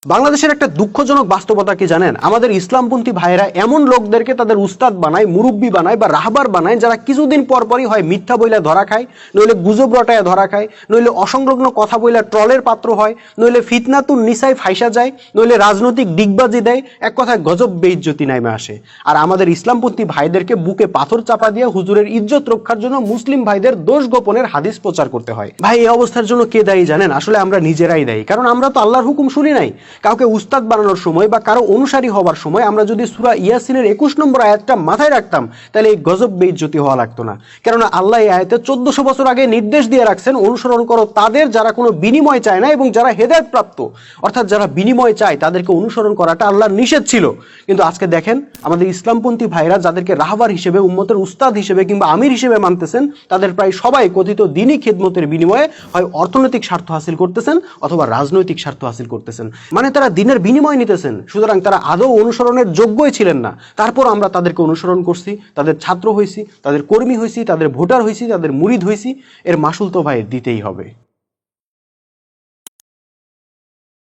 বাংলাদেশের একটা দুঃখজনক বাস্তবতা কি জানেন? আমাদের ইসলামপন্থী ভাইয়েরা এমন লোকদেরকে তাদের উস্তাদ বানায়, মুরব্বী বানায় বা রাহবার বানায়, যারা কিছুদিন পর পরই হয় মিথ্যা বইলা ধরা খায়, নইলে গুজব রটায় ধরা খায়, নইলে অসংলগ্ন কথা বইলা ট্রলের পাত্র হয়, নইলে ফিতনাতুন নিসায় ফাইসা যায়, নইলে রাজনৈতিক ডিগবাজি দেয়, এক কথায় গজব বেইজ্জতি নামে আসে। আর আমাদের ইসলামপন্থী ভাইদেরকে বুকে পাথর চাপা দিয়ে হুজুরের ইজ্জত রক্ষার জন্য মুসলিম ভাইদের দোষ গোপনের হাদিস প্রচার করতে হয়। ভাই, এই অবস্থার জন্য কে দায়ী জানেন? আসলে আমরা নিজেরাই দায়ী। কারণ আমরা তো আল্লাহর হুকুম শুনি নাই। কাউকে উস্তাদ বানানোর সময় বা কারো অনুসারী হওয়ার সময় আমরা যদি সূরা ইয়াসিনের 21 নম্বর আয়াতটা মাথায় রাখতাম, তাহলে এই গজব বেইজ্জতি হওয়া লাগতো না। কেননা আল্লাহ এই আয়াতে 1400 বছর আগে নির্দেশ দিয়ে রাখছেন, অনুসরণ করো তাদের যারা কোনো বিনিময় চায় না এবং যারা হেদায়েত প্রাপ্ত, অর্থাৎ যারা বিনিময় চায় তাদেরকে অনুসরণ করাটা আল্লাহর নিষেধ ছিল। কিন্তু আজকে দেখেন আমাদের ইসলামপন্থী ভাইরা যাদেরকে রাহবার হিসেবে, উম্মতের উস্তাদ হিসেবে কিংবা আমির হিসেবে মানতেছেন, তাদের প্রায় সবাই কথিত দ্বীনি খিদমতের বিনিময়ে হয় অর্থনৈতিক স্বার্থ হাসিল করতেছেন অথবা রাজনৈতিক স্বার্থ হাসিল করতেছেন। মানে তারা দিনের বিনিময় নিতেছেন, সুতরাং তারা আদৌ অনুসরণের যোগ্যই ছিলেন না। তারপর আমরা তাদেরকে অনুসরণ করছি, তাদের ছাত্র হইছি, তাদের কর্মী হইছি, তাদের ভোটার হইছি, তাদের মুরিদ হইছি। এর মাসুল তো ভাই দিতেই হবে।